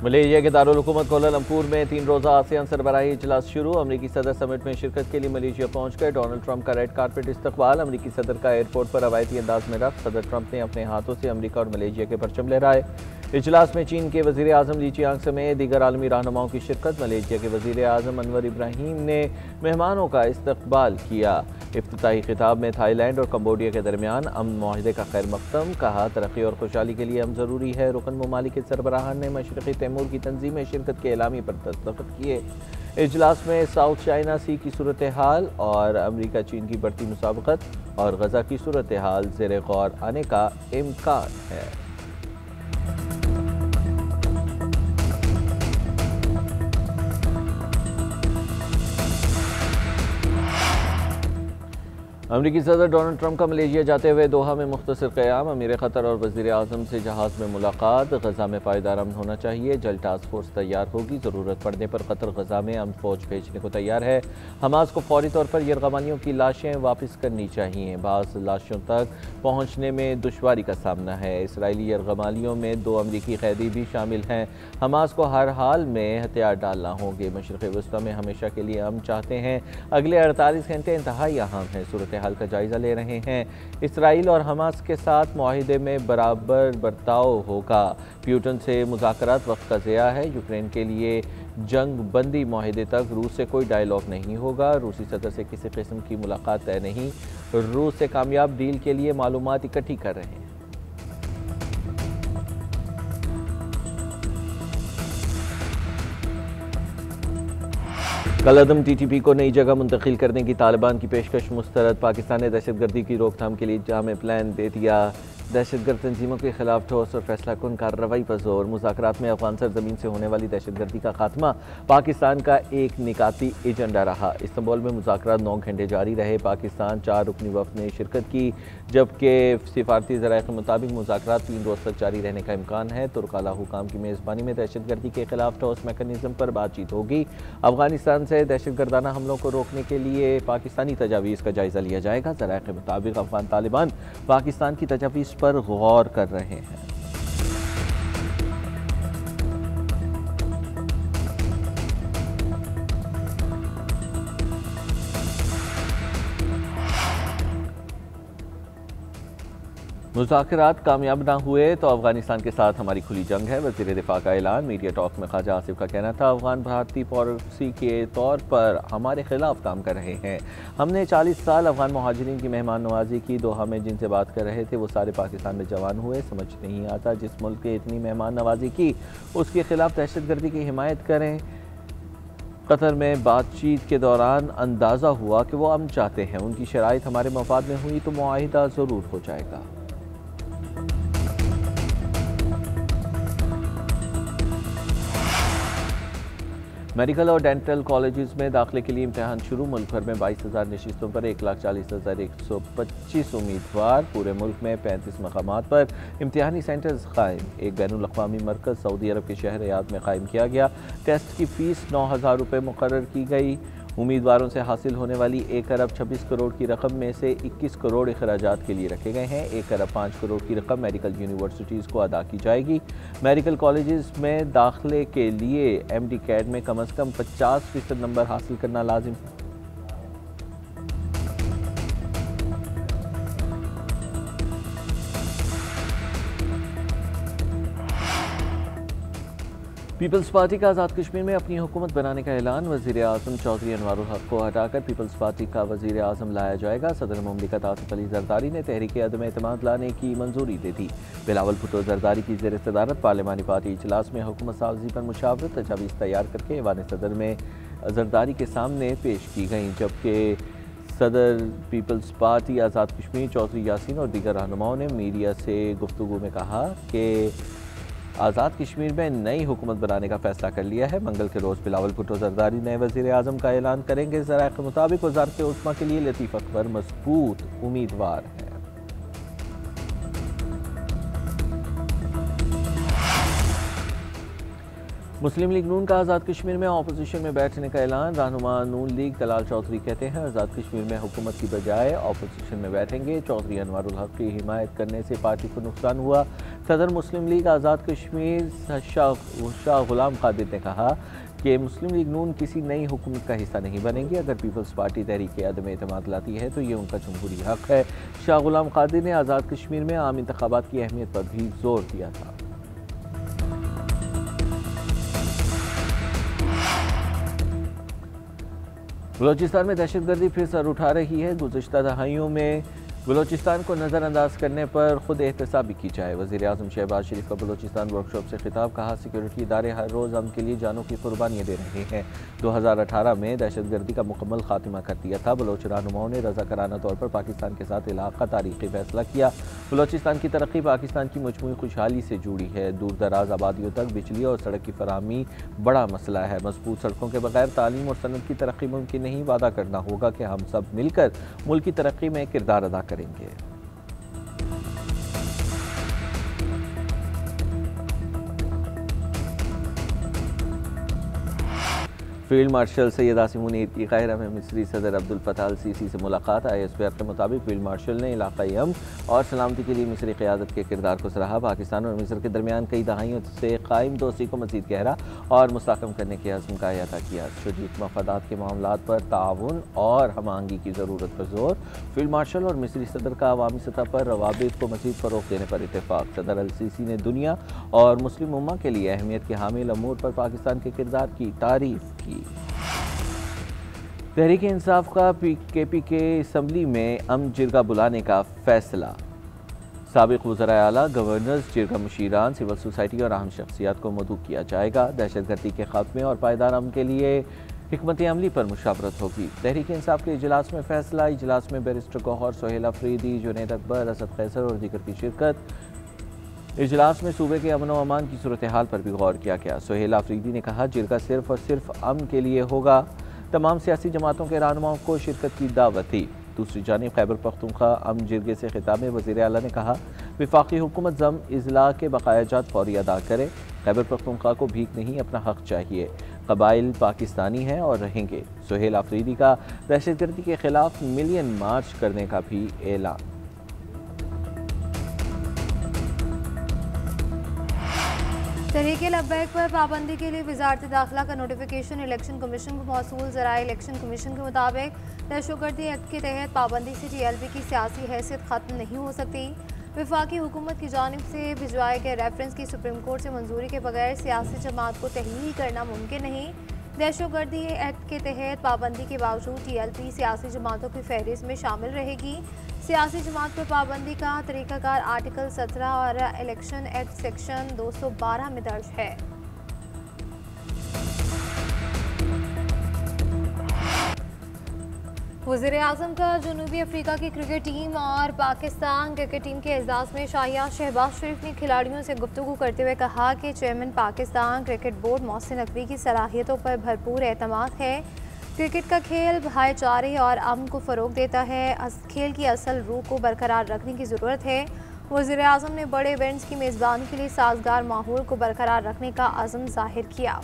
Malaysia के दारुल हुकूमत Kuala Lumpur में 3 रोज़ा आसियान सरबराही इजलास शुरू। अमरीकी सदर समिट में शिरकत के लिए मलेशिया पहुंच गए। डोनाल्ड ट्रंप का रेड कारपेट इस्तकबाल। अमरीकी सदर का एयरपोर्ट पर रवायती अंदाज में रफ्त। सदर ट्रंप ने अपने हाथों से अमरीका और मलेशिया के परचम लहराए। इजलास में चीन के वज़ीर आज़म ली चियांग समेत दीगर आलमी रहनुमाओं की शिरकत। मलेशिया के वज़ीर आज़म अनवर इब्राहीम ने मेहमानों का इस्तकबाल किया। इफ्तिताही खिताब में थाईलैंड और कंबोडिया के दरमियान अमन मुआहदे का खैर मकदम। कहा तरक्की और खुशहाली के लिए अमन ज़रूरी है। रुकन ममालिक के सरबराहान ने मशरक़ी तैमूर की तंजीम में शिरकत के एलामी पर दस्तखत किए। इजलास में साउथ चाइना सी की सूरत हाल और अमरीका चीन की बढ़ती मुसाबकत और गजा की सूरत हाल ज़ेर गौर आने का इम्कान है। अमरीकी सदर डोनाल्ड ट्रंप का मलेशिया जाते हुए दोहा में मुख्तसर क़याम। अमीर क़तर और वज़ीर आज़म से जहाज़ में मुलाकात। गजा में पायदार अमन होना चाहिए। जल्द टास्क फोर्स तैयार होगी। ज़रूरत पड़ने पर कतर गजा में अमन फौज भेजने को तैयार है। हमास को फौरी तौर पर यरगमानियों की लाशें वापस करनी चाहिए। बाज़ लाशों तक पहुँचने में दुश्वारी का सामना है। इसराइली यरगमालियों में 2 अमरीकी कैदी भी शामिल हैं। हमास को हर हाल में हथियार डालना होंगे। मशरिक़ वस्ता में हमेशा के लिए अमन चाहते हैं। अगले 48 घंटे इंतहाई अहम हैं। सूरत हाल का जायजा ले रहे हैं। इसराइल और हमास के साथ मुआहिदे में बराबर बर्ताव होगा। प्यूटन से मुज़ाकरात वक्त का ज़िया है। यूक्रेन के लिए जंग बंदी मुआहिदे तक रूस से कोई डायलॉग नहीं होगा। रूसी सदर से किसी किस्म की मुलाकात तय नहीं। रूस से कामयाब डील के लिए मालूमात इकट्ठी कर रहे हैं। कलअदम TTP को नई जगह मुंतकिल करने की तालिबान की पेशकश मुस्तरद। पाकिस्तान ने दहशतगर्दी की रोकथाम के लिए जामे प्लान दे दिया। दहशतगर्द तंजीमों के खिलाफ ठोस और फैसला कुन कार्रवाई पर जोर। मुज़ाकरात में अफगान सरजमीन से होने वाली दहशतगर्दी का खात्मा पाकिस्तान का एक निकाती एजेंडा रहा। इस्तांबुल में मुज़ाकरात 9 घंटे जारी रहे। पाकिस्तान 4 रुकनी वफ़द ने शिरकत की, जबकि सिफारती ज़राए के मुताबिक मुज़ाकरात 3 रोज़ तक जारी रहने का इम्कान है। तुर्क आला हुकाम की मेज़बानी में दहशतगर्दी के खिलाफ ठोस मैकेनिज़्म पर बातचीत होगी। अफगानिस्तान से दहशतगर्दाना हमलों को रोकने के लिए पाकिस्तानी तजावीज़ का जायज़ा लिया जाएगा। ज़राए के मुताबिक अफगान तालिबान पाकिस्तान की तजावीज़ पर गौर कर रहे हैं। मुज़ाकरात कामयाब ना हुए तो अफगानिस्तान के साथ हमारी खुली जंग है। वज़ीर दिफा का ऐलान। मीडिया टॉक में ख्वाजा आसिफ का कहना था, अफगान भारतीय पॉलिसी के तौर पर हमारे खिलाफ काम कर रहे हैं। हमने 40 साल अफगान मुहाजिरीन की मेहमान नवाजी की। दोहा में जिनसे बात कर रहे थे वो सारे पाकिस्तान में जवान हुए। समझ नहीं आता जिस मुल्क के इतनी मेहमान नवाजी की उसके खिलाफ दहशतगर्दी की हिमायत करें। कतर में बातचीत के दौरान अंदाज़ा हुआ कि वो अमन चाहते हैं। उनकी शराइत हमारे मफाद में हुई तो मुआहिदा ज़रूर हो जाएगा। मेडिकल और डेंटल कॉलेजेस में दाखिले के लिए इम्तहान शुरू। मुल्क भर में 22,000 नशिस्तों पर 1,40,125 उम्मीदवार। पूरे मुल्क में 35 मकामात पर इम्तहानी सेंटर्स कायम। एक बैनुल अक़वामी मरकज़ सऊदी अरब के शहर रियाद में कायम किया गया। टेस्ट की फ़ीस 9,000 रुपये मुकर्रर की गई। उम्मीदवारों से हासिल होने वाली 1 अरब 26 करोड़ की रकम में से 21 करोड़ अखराजात के लिए रखे गए हैं। 1 अरब 5 करोड़ की रकम मेडिकल यूनिवर्सिटीज़ को अदा की जाएगी। मेडिकल कॉलेजेस में दाखिले के लिए MD कैट में कम अज़ कम 50% नंबर हासिल करना लाजिम है। पीपल्स पार्टी का आज़ाद कश्मीर में अपनी हुकूमत बनाने का ऐलान। वज़ीर आज़म चौधरी अनवारुल हक को हटाकर पीपल्स पार्टी का वज़ीर आज़म लाया जाएगा। सदर मुमलिकत आसिफ अली ज़रदारी ने तहरीक अदम एतमाद लाने की मंजूरी दे दी। बिलावल भुट्टो ज़रदारी की ज़ेर सदारत पार्लिमानी पार्टी इजलास में हुकूमत साजी पर मुशावरत तजावीज़ तैयार करके ऐवान सदर में ज़रदारी के सामने पेश की गई। जबकि सदर पीपल्स पार्टी आज़ाद कश्मीर चौधरी यासीन और दीगर रहनुमाओं ने मीडिया से गुफ्तगू में कहा कि आज़ाद कश्मीर में नई हुकूमत बनाने का फैसला कर लिया है। मंगल के रोज़ बिलावल भुट्टो ज़रदारी नए वज़ीर आज़म का ऐलान करेंगे। ज़राए के मुताबिक वज़ारत उस्मा के लिए लतीफ़ अकबर मजबूत उम्मीदवार हैं। मुस्लिम लीग नून का आज़ाद कश्मीर में अपोजिशन में बैठने का ऐलान। रहनुमा नून लीग दलाल चौधरी कहते हैं आज़ाद कश्मीर में हुकूमत की बजाय अपोजिशन में बैठेंगे। चौधरी अनवारुल हक की हिमायत करने से पार्टी को नुकसान हुआ। सदर मुस्लिम लीग आज़ाद कश्मीर शाह गुलाम कादिर ने कहा कि मुस्लिम लीग नून किसी नई हुकूमत का हिस्सा नहीं बनेगी। अगर पीपल्स पार्टी तहरीक अदम एतमाद लाती है तो ये उनका जमहूरी हक है। शाह गुलाम कादिर ने आज़ाद कश्मीर में आम इंतखाबात की अहमियत पर भी जोर दिया था। बलोचिस्तान में दहशतगर्दी फिर सर उठा रही है। गुज़श्ता दहाइयों में बलोचिस्तान को नज़रअंदाज करने पर खुद एहतसाबी की जाए। वज़ीर आज़म शहबाज शरीफ का बलोचिस्तान वर्कशॉप से खिताब। कहा सिक्योरिटी इदारे हर रोज़ अमन के लिए जानों की कुर्बानियाँ दे रहे हैं। 2018 में दहशतगर्दी का मुकम्मल खात्मा कर दिया था। बलोच रहनुमाओं ने रज़ाकाराना तौर पर पाकिस्तान के साथ इलाक़ का तारीख़ी फैसला किया। बलोचिस्तान की तरक्की पाकिस्तान की मजमूई खुशहाली से जुड़ी है। दूर दराज आबादियों तक बिजली और सड़क की फराहमी बड़ा मसला है। मजबूत सड़कों के बगैर तालीम और सनत की तरक्की मुमकिन नहीं। वादा करना होगा कि हम सब मिलकर मुल्क की तरक्की में किरदार अदा करेंगे। फील्ड मार्शल सैयद आसिम मुनीर की काहिरा में मिस्री सदर अब्दुल फताह अल सीसी से मुलाकात। ISPR के मुताबिक फील्ड मार्शल ने इलाकाई अमन और सलामती के लिए मिस्री क़यादत के किरदार को सराहा। पाकिस्तान और मिस्र के दरमियान कई दहाइयों से कायम दोस्ती को मज़ीद गहरा और मुस्तहकम करने के अज़्म का अता किया। शरीक मफादात के मामलात पर ताउन और हम आहंगी की ज़रूरत पर जोर। फील्ड मार्शल और मिस्री सदर का अवामी सतह पर रवाबित को मज़ीद फ़रोग़ देने पर इत्तेफ़ाक़। सदर अल सीसी ने दुनिया और मुस्लिम उम्मा के लिए अहमियत के हामिल अमूर पर पाकिस्तान के किरदार की तारीफ़ की। तहरीक इंसाफ का KP के असम्बली में अमन जिरगा बुलाने का फैसला। साबिक़ वज़राए आला, गवर्नर्स, जिरगा मुशीरान, सिविल सोसाइटी और अहम शख्सियात को मदऊ किया जाएगा। दहशतगर्दी के खात्मे और पायदार अमन के लिए हिकमत अमली पर मुशावरत होगी। तहरीक इंसाफ के इजलास में फैसला। इजलास में बैरिस्टर गौहर, सोहेल अफरीदी, जुनैद अकबर, असद कैसर और दीगर की शिरकत। इजलास में सूबे के अमन व अमान की सूरत हाल पर भी गौर किया गया। सोहेल अफरीदी ने कहा जिरगा सिर्फ और सिर्फ अमन के लिए होगा। तमाम सियासी जमातों के रहनुमाओं को शिरकत की दावत थी। दूसरी जानिब खैबर पख्तूनख्वा अमन जिरगे से खिताब में वज़ीर आला ने कहा वफाकी हुकूमत ज़म इज़ला के बकायाजात फौरी अदा करे। खैबर पख्तूनख्वा को भीख नहीं अपना हक चाहिए। कबाइल पाकिस्तानी हैं और रहेंगे। सोहेल अफरीदी का दहशतगर्दी के खिलाफ मिलियन मार्च करने का भी ऐलान। तहरीक लब्बैक पर पाबंदी के लिए वज़ारत दाखिला का नोटिफिकेशन। इलेक्शन कमीशन को मौसूल ज़राए। इलेक्शन कमीशन के मुताबिक दहशतगर्दी एक्ट के तहत पाबंदी से TLP की सियासी हैसियत ख़त्म नहीं हो सकती। वफाकी हुकूमत की जानिब से भिजवाए गए रेफरेंस की सुप्रीम कोर्ट से मंजूरी के बगैर सियासी जमात को तहलील करना मुमकिन नहीं। दहशतगर्दी एक्ट के तहत पाबंदी के बावजूद TLP सियासी जमातों की फहरिस्त में शामिल रहेगी। सियासी जमात पर पाबंदी का तरीक़ाकार आर्टिकल 17 और इलेक्शन एक्ट सेक्शन 212 में दर्ज है। वज़ीर आज़म का जनूबी अफ्रीका की क्रिकेट टीम और पाकिस्तान क्रिकेट टीम के एजाज़ में शाहियान शहबाज शरीफ ने खिलाड़ियों से गुफ्तगू करते हुए कहा कि chairman Pakistan cricket board Mohsin Naqvi की सलाहियतों पर भरपूर एतमाद है। क्रिकेट का खेल भाईचारे और अमन को फ़रोग़ देता है। खेल की असल रूह को बरकरार रखने की ज़रूरत है। वज़ीर आज़म ने बड़े इवेंट्स की मेज़बानी के लिए साजगार माहौल को बरकरार रखने का अज़्म ज़ाहिर किया।